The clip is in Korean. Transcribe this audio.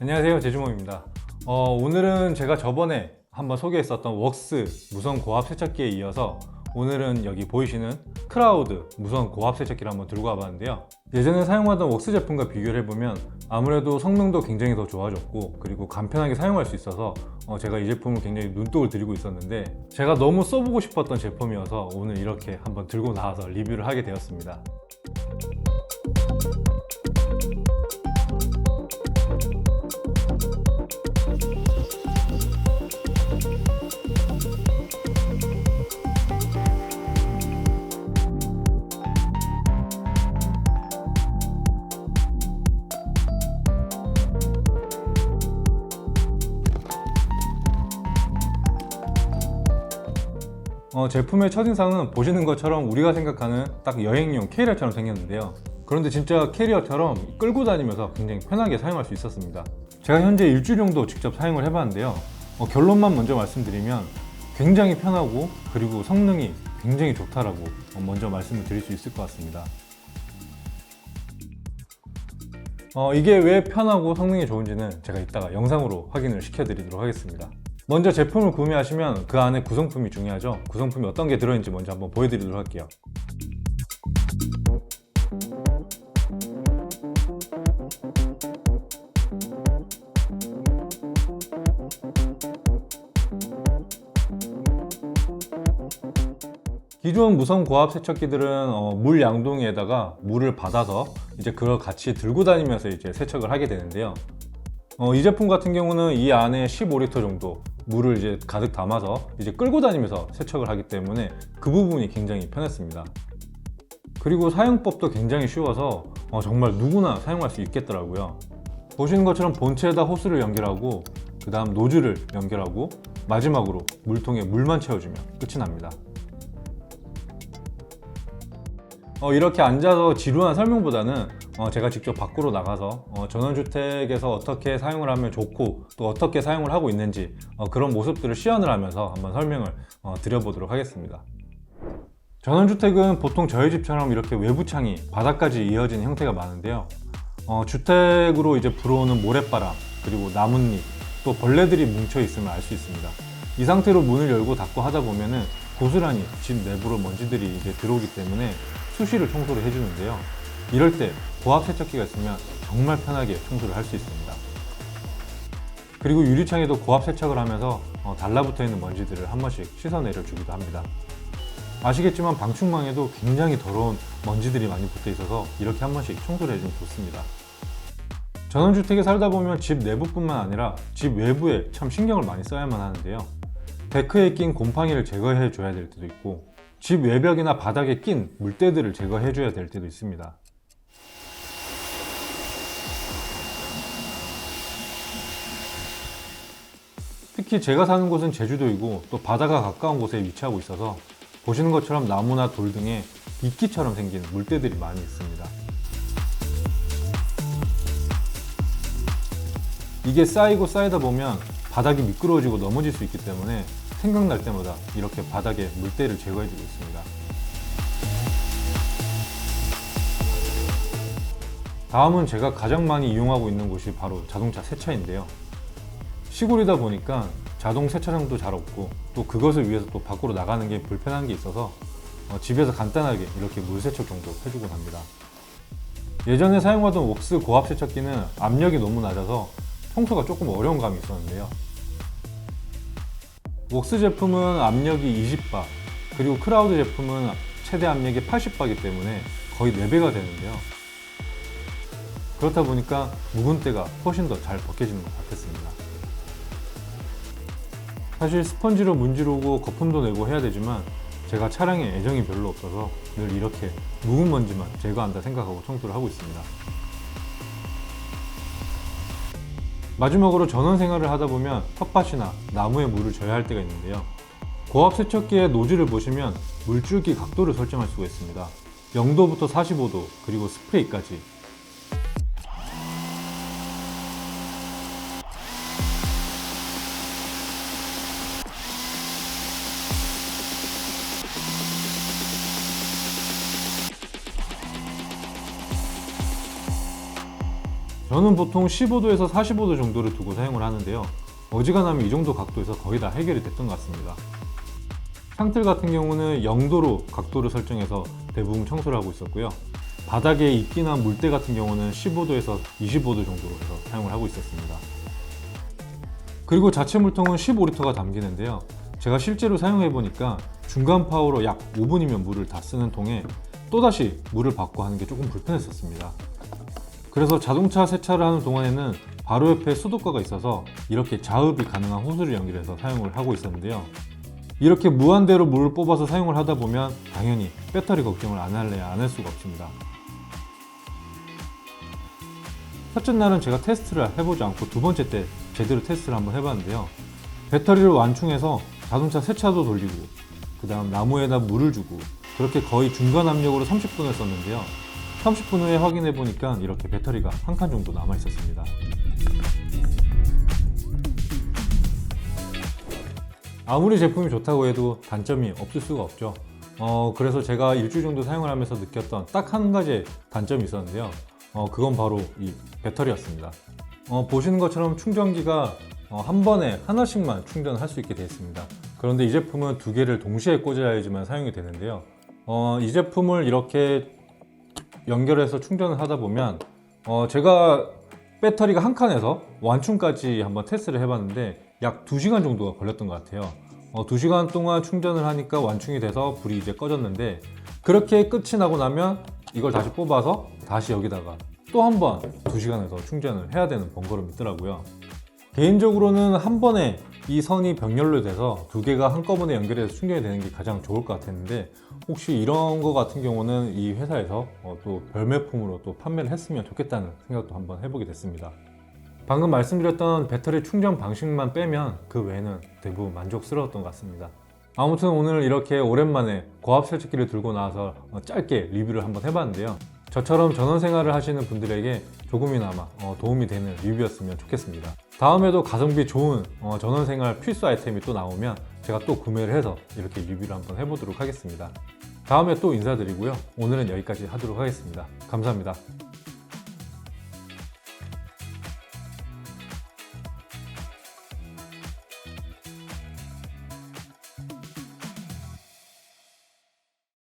안녕하세요, 제주몽입니다. 오늘은 제가 저번에 한번 소개했었던 웍스 무선 고압 세척기에 이어서 오늘은 여기 보이시는 크라우드 무선 고압 세척기를 한번 들고 와봤는데요. 예전에 사용하던 웍스 제품과 비교를 해보면 아무래도 성능도 굉장히 더 좋아졌고, 그리고 간편하게 사용할 수 있어서 제가 이 제품을 굉장히 눈독을 들이고 있었는데, 제가 너무 써보고 싶었던 제품이어서 오늘 이렇게 한번 들고 나와서 리뷰를 하게 되었습니다. 제품의 첫인상은 보시는 것처럼 우리가 생각하는 딱 여행용 캐리어처럼 생겼는데요. 그런데 진짜 캐리어처럼 끌고 다니면서 굉장히 편하게 사용할 수 있었습니다. 제가 현재 일주일 정도 직접 사용을 해봤는데요. 결론만 먼저 말씀드리면 굉장히 편하고, 그리고 성능이 굉장히 좋다라고 먼저 말씀을 드릴 수 있을 것 같습니다. 이게 왜 편하고 성능이 좋은지는 제가 이따가 영상으로 확인을 시켜드리도록 하겠습니다. 먼저 제품을 구매하시면 그 안에 구성품이 중요하죠. 구성품이 어떤 게 들어있는지 먼저 한번 보여드리도록 할게요. 기존 무선 고압 세척기들은 물 양동이에다가 물을 받아서 이제 그걸 같이 들고 다니면서 이제 세척을 하게 되는데요. 이 제품 같은 경우는 이 안에 15리터 정도 물을 이제 가득 담아서 이제 끌고 다니면서 세척을 하기 때문에 그 부분이 굉장히 편했습니다. 그리고 사용법도 굉장히 쉬워서 정말 누구나 사용할 수 있겠더라고요. 보시는 것처럼 본체에다 호스를 연결하고, 그 다음 노즐을 연결하고, 마지막으로 물통에 물만 채워주면 끝이 납니다. 이렇게 앉아서 지루한 설명보다는 제가 직접 밖으로 나가서 전원주택에서 어떻게 사용을 하면 좋고 또 어떻게 사용을 하고 있는지 그런 모습들을 시연을 하면서 한번 설명을 드려보도록 하겠습니다. 전원주택은 보통 저희 집처럼 이렇게 외부 창이 바닥까지 이어지는 형태가 많은데요. 주택으로 이제 불어오는 모래바람, 그리고 나뭇잎, 또 벌레들이 뭉쳐 있음을 알 수 있습니다. 이 상태로 문을 열고 닫고 하다 보면은 고스란히 집 내부로 먼지들이 이제 들어오기 때문에 수시로 청소를 해주는데요. 이럴 때 고압 세척기가 있으면 정말 편하게 청소를 할 수 있습니다. 그리고 유리창에도 고압 세척을 하면서 달라붙어 있는 먼지들을 한 번씩 씻어내려 주기도 합니다. 아시겠지만 방충망에도 굉장히 더러운 먼지들이 많이 붙어 있어서 이렇게 한 번씩 청소를 해주면 좋습니다. 전원주택에 살다 보면 집 내부뿐만 아니라 집 외부에 참 신경을 많이 써야만 하는데요. 데크에 낀 곰팡이를 제거해 줘야 될 때도 있고, 집 외벽이나 바닥에 낀 물때들을 제거해 줘야 될 때도 있습니다. 특히 제가 사는 곳은 제주도이고 또 바다가 가까운 곳에 위치하고 있어서 보시는 것처럼 나무나 돌 등에 이끼처럼 생긴 물때들이 많이 있습니다. 이게 쌓이고 쌓이다 보면 바닥이 미끄러워지고 넘어질 수 있기 때문에 생각날 때마다 이렇게 바닥에 물때를 제거해주고 있습니다. 다음은 제가 가장 많이 이용하고 있는 곳이 바로 자동차 세차인데요. 시골이다 보니까 자동 세차장도 잘 없고, 또 그것을 위해서 또 밖으로 나가는 게 불편한 게 있어서 집에서 간단하게 이렇게 물 세척 정도 해주곤 합니다. 예전에 사용하던 웍스 고압 세척기는 압력이 너무 낮아서 청소가 조금 어려운 감이 있었는데요. 웍스 제품은 압력이 20바, 그리고 크라우드 제품은 최대 압력이 80바이기 때문에 거의 4배가 되는데요. 그렇다 보니까 묵은 때가 훨씬 더 잘 벗겨지는 것 같았습니다. 사실 스펀지로 문지르고 거품도 내고 해야 되지만 제가 차량에 애정이 별로 없어서 늘 이렇게 묵은 먼지만 제거한다 생각하고 청소를 하고 있습니다. 마지막으로 전원 생활을 하다 보면 텃밭이나 나무에 물을 줘야 할 때가 있는데요. 고압 세척기의 노즐을 보시면 물줄기 각도를 설정할 수가 있습니다. 0도부터 45도, 그리고 스프레이까지. 저는 보통 15도에서 45도 정도를 두고 사용을 하는데요. 어지간하면 이 정도 각도에서 거의 다 해결이 됐던 것 같습니다. 창틀 같은 경우는 0도로 각도를 설정해서 대부분 청소를 하고 있었고요. 바닥에 이끼나 물때 같은 경우는 15도에서 25도 정도로 해서 사용을 하고 있었습니다. 그리고 자체 물통은 15리터가 담기는데요. 제가 실제로 사용해 보니까 중간 파워로 약 5분이면 물을 다 쓰는 통에 또다시 물을 받고 하는 게 조금 불편했었습니다. 그래서 자동차 세차를 하는 동안에는 바로 옆에 수도가가 있어서 이렇게 자흡이 가능한 호스를 연결해서 사용을 하고 있었는데요. 이렇게 무한대로 물을 뽑아서 사용을 하다 보면 당연히 배터리 걱정을 안 할래야 안 할 수가 없습니다. 첫째 날은 제가 테스트를 해보지 않고 두 번째 때 제대로 테스트를 한번 해봤는데요. 배터리를 완충해서 자동차 세차도 돌리고 그 다음 나무에다 물을 주고 그렇게 거의 중간 압력으로 30분을 썼는데요. 30분 후에 확인해 보니까 이렇게 배터리가 한 칸 정도 남아 있었습니다. 아무리 제품이 좋다고 해도 단점이 없을 수가 없죠. 그래서 제가 일주일 정도 사용을 하면서 느꼈던 딱 한 가지 단점이 있었는데요. 그건 바로 이 배터리였습니다. 보시는 것처럼 충전기가 한 번에 하나씩만 충전을 할 수 있게 되어 있습니다. 그런데 이 제품은 두 개를 동시에 꽂아야지만 사용이 되는데요. 이 제품을 이렇게 연결해서 충전을 하다 보면 제가 배터리가 한 칸에서 완충까지 한번 테스트를 해봤는데 약 2시간 정도가 걸렸던 것 같아요. 2시간 동안 충전을 하니까 완충이 돼서 불이 이제 꺼졌는데 그렇게 끝이 나고 나면 이걸 다시 뽑아서 다시 여기다가 또 한 번 2시간에서 충전을 해야 되는 번거로움이 있더라고요. 개인적으로는 한 번에 이 선이 병렬로 돼서 두 개가 한꺼번에 연결해서 충전이 되는 게 가장 좋을 것 같았는데 혹시 이런 거 같은 경우는 이 회사에서 또 별매품으로 또 판매를 했으면 좋겠다는 생각도 한번 해보게 됐습니다. 방금 말씀드렸던 배터리 충전 방식만 빼면 그 외에는 대부분 만족스러웠던 것 같습니다. 아무튼 오늘 이렇게 오랜만에 고압 세척기를 들고 나와서 짧게 리뷰를 한번 해봤는데요. 저처럼 전원 생활을 하시는 분들에게 조금이나마 도움이 되는 리뷰였으면 좋겠습니다. 다음에도 가성비 좋은 전원 생활 필수 아이템이 또 나오면 제가 또 구매를 해서 이렇게 리뷰를 한번 해보도록 하겠습니다. 다음에 또 인사드리고요. 오늘은 여기까지 하도록 하겠습니다. 감사합니다.